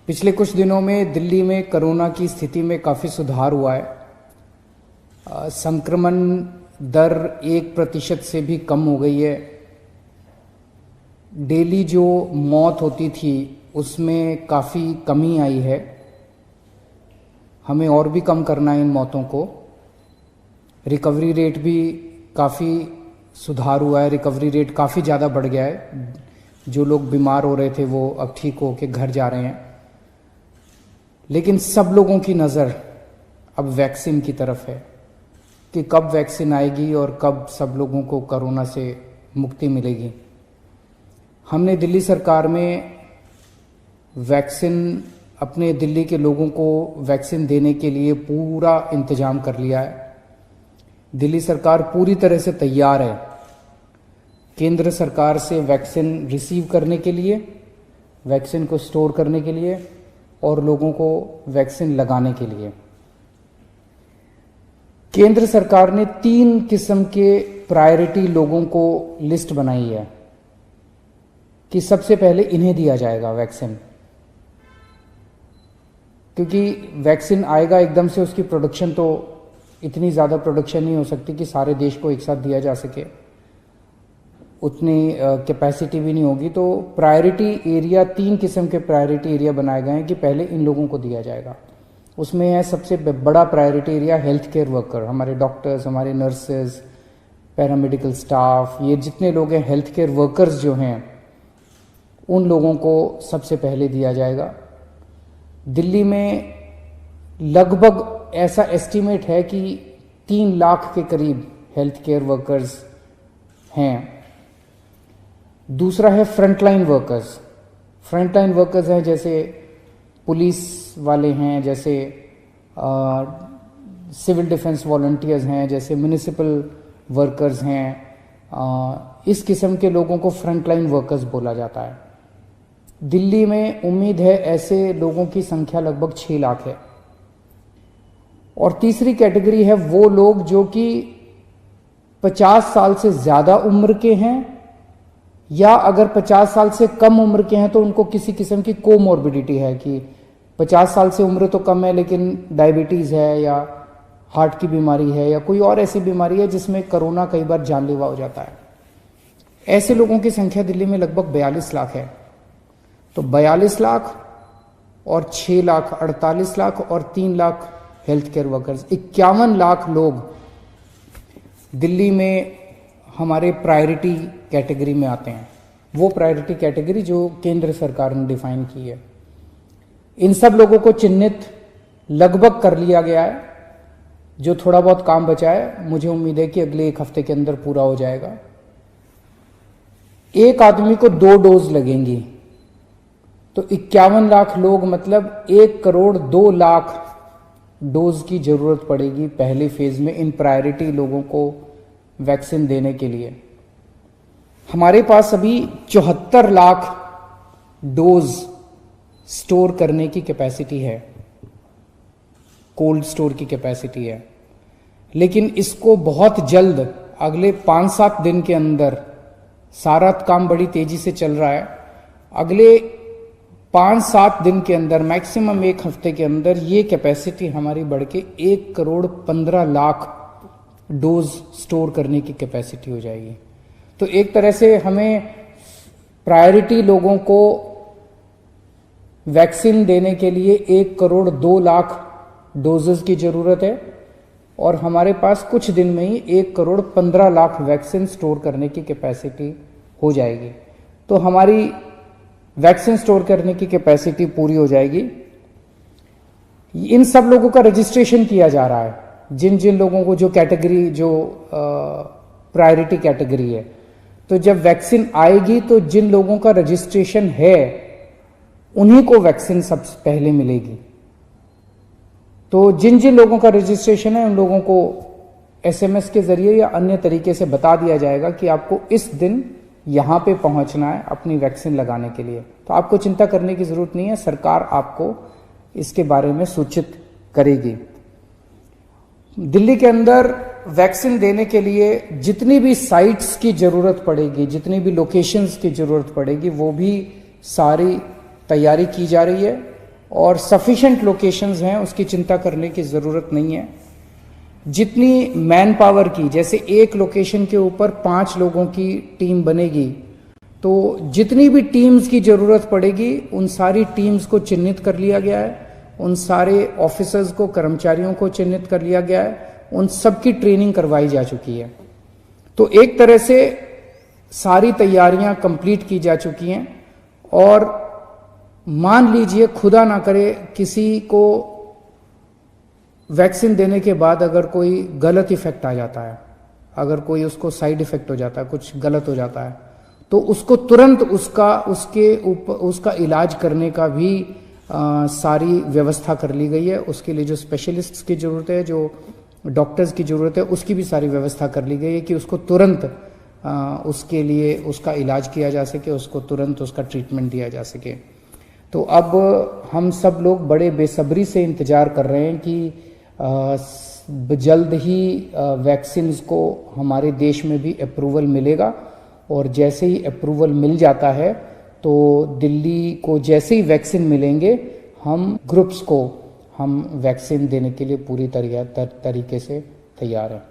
पिछले कुछ दिनों में दिल्ली में कोरोना की स्थिति में काफ़ी सुधार हुआ है। संक्रमण दर 1% से भी कम हो गई है। डेली जो मौत होती थी उसमें काफ़ी कमी आई है। हमें और भी कम करना है इन मौतों को। रिकवरी रेट भी काफ़ी सुधार हुआ है। रिकवरी रेट काफ़ी ज़्यादा बढ़ गया है। जो लोग बीमार हो रहे थे वो अब ठीक हो के घर जा रहे हैं। लेकिन सब लोगों की नज़र अब वैक्सीन की तरफ है कि कब वैक्सीन आएगी और कब सब लोगों को कोरोना से मुक्ति मिलेगी। हमने दिल्ली सरकार में वैक्सीन अपने दिल्ली के लोगों को वैक्सीन देने के लिए पूरा इंतजाम कर लिया है। दिल्ली सरकार पूरी तरह से तैयार है केंद्र सरकार से वैक्सीन रिसीव करने के लिए, वैक्सीन को स्टोर करने के लिए और लोगों को वैक्सीन लगाने के लिए। केंद्र सरकार ने 3 किस्म के प्रायोरिटी लोगों को लिस्ट बनाई है कि सबसे पहले इन्हें दिया जाएगा वैक्सीन, क्योंकि वैक्सीन आएगा एकदम से, उसकी प्रोडक्शन तो इतनी ज़्यादा प्रोडक्शन नहीं हो सकती कि सारे देश को एक साथ दिया जा सके, उतनी कैपेसिटी भी नहीं होगी। तो प्रायोरिटी एरिया 3 किस्म के प्रायोरिटी एरिया बनाए गए हैं कि पहले इन लोगों को दिया जाएगा। उसमें है सबसे बड़ा priority area health care worker, हमारे डॉक्टर्स, हमारे नर्सेज, पैरामेडिकल स्टाफ, ये जितने लोग हैं हेल्थ केयर वर्कर्स जो हैं उन लोगों को सबसे पहले दिया जाएगा। दिल्ली में लगभग ऐसा एस्टीमेट है कि 3 लाख के करीब हेल्थ केयर वर्कर्स हैं। दूसरा है फ्रंटलाइन वर्कर्स। फ्रंटलाइन वर्कर्स हैं जैसे पुलिस वाले हैं, जैसे सिविल डिफेंस वॉलंटियर्स हैं, जैसे म्युनिसिपल वर्कर्स हैं। इस किस्म के लोगों को फ्रंटलाइन वर्कर्स बोला जाता है। दिल्ली में उम्मीद है ऐसे लोगों की संख्या लगभग 6 लाख है। और तीसरी कैटेगरी है वो लोग जो कि 50 साल से ज़्यादा उम्र के हैं, या अगर 50 साल से कम उम्र के हैं तो उनको किसी किस्म की कोमॉर्बिडिटी है कि 50 साल से उम्र तो कम है लेकिन डायबिटीज़ है या हार्ट की बीमारी है या कोई और ऐसी बीमारी है जिसमें कोरोना कई बार जानलेवा हो जाता है। ऐसे लोगों की संख्या दिल्ली में लगभग 42 लाख है। तो 42 लाख और 6 लाख 48 लाख और 3 lakh health care workers, 51 lakh लोग दिल्ली में हमारे प्रायोरिटी कैटेगरी में आते हैं। वो प्रायोरिटी कैटेगरी जो केंद्र सरकार ने डिफाइन की है। इन सब लोगों को चिन्हित लगभग कर लिया गया है। जो थोड़ा बहुत काम बचा है मुझे उम्मीद है कि अगले 1 हफ्ते के अंदर पूरा हो जाएगा। एक आदमी को 2 डोज लगेंगी, तो 51 लाख लोग मतलब 1 करोड़ 2 लाख डोज की जरूरत पड़ेगी पहले फेज में इन प्रायोरिटी लोगों को वैक्सीन देने के लिए। हमारे पास अभी 74 लाख डोज स्टोर करने की कैपेसिटी है, कोल्ड स्टोर की कैपेसिटी है। लेकिन इसको बहुत जल्द अगले 5-7 दिन के अंदर, सारा काम बड़ी तेजी से चल रहा है, अगले 5-7 दिन के अंदर, मैक्सिमम 1 हफ्ते के अंदर ये कैपेसिटी हमारी बढ़ के 1 करोड़ 15 लाख डोज स्टोर करने की कैपेसिटी हो जाएगी। तो एक तरह से हमें प्रायोरिटी लोगों को वैक्सीन देने के लिए 1 करोड़ 2 लाख डोजेस की जरूरत है और हमारे पास कुछ दिन में ही 1 करोड़ 15 लाख वैक्सीन स्टोर करने की कैपेसिटी हो जाएगी। तो हमारी वैक्सीन स्टोर करने की कैपेसिटी पूरी हो जाएगी। इन सब लोगों का रजिस्ट्रेशन किया जा रहा है। जिन जिन लोगों को जो कैटेगरी, जो प्रायोरिटी कैटेगरी है, तो जब वैक्सीन आएगी तो जिन लोगों का रजिस्ट्रेशन है उन्हीं को वैक्सीन सबसे पहले मिलेगी। तो जिन जिन लोगों का रजिस्ट्रेशन है उन लोगों को SMS के जरिए या अन्य तरीके से बता दिया जाएगा कि आपको इस दिन यहां पे पहुंचना है अपनी वैक्सीन लगाने के लिए। तो आपको चिंता करने की जरूरत नहीं है, सरकार आपको इसके बारे में सूचित करेगी। दिल्ली के अंदर वैक्सीन देने के लिए जितनी भी साइट्स की जरूरत पड़ेगी, जितनी भी लोकेशंस की जरूरत पड़ेगी, वो भी सारी तैयारी की जा रही है। और सफिशेंट लोकेशंस हैं, उसकी चिंता करने की ज़रूरत नहीं है। जितनी मैन पावर की, जैसे एक लोकेशन के ऊपर 5 लोगों की टीम बनेगी, तो जितनी भी टीम्स की ज़रूरत पड़ेगी उन सारी टीम्स को चिन्हित कर लिया गया है, उन सारे ऑफिसर्स को, कर्मचारियों को चिन्हित कर लिया गया है, उन सबकी ट्रेनिंग करवाई जा चुकी है। तो एक तरह से सारी तैयारियां कंप्लीट की जा चुकी हैं। और मान लीजिए खुदा ना करे किसी को वैक्सीन देने के बाद अगर कोई गलत इफेक्ट आ जाता है, अगर कोई उसको साइड इफेक्ट हो जाता है, कुछ गलत हो जाता है, तो उसको तुरंत उसका इलाज करने का भी सारी व्यवस्था कर ली गई है। उसके लिए जो स्पेशलिस्ट्स की ज़रूरत है, जो डॉक्टर्स की ज़रूरत है, उसकी भी सारी व्यवस्था कर ली गई है कि उसको तुरंत उसके लिए उसका इलाज किया जा सके, उसको तुरंत उसका ट्रीटमेंट दिया जा सके। तो अब हम सब लोग बड़े बेसब्री से इंतज़ार कर रहे हैं कि जल्द ही वैक्सीन्स को हमारे देश में भी अप्रूवल मिलेगा, और जैसे ही अप्रूवल मिल जाता है तो दिल्ली को जैसे ही वैक्सीन मिलेंगे, हम ग्रुप्स को हम वैक्सीन देने के लिए पूरी तरीके से तैयार हैं।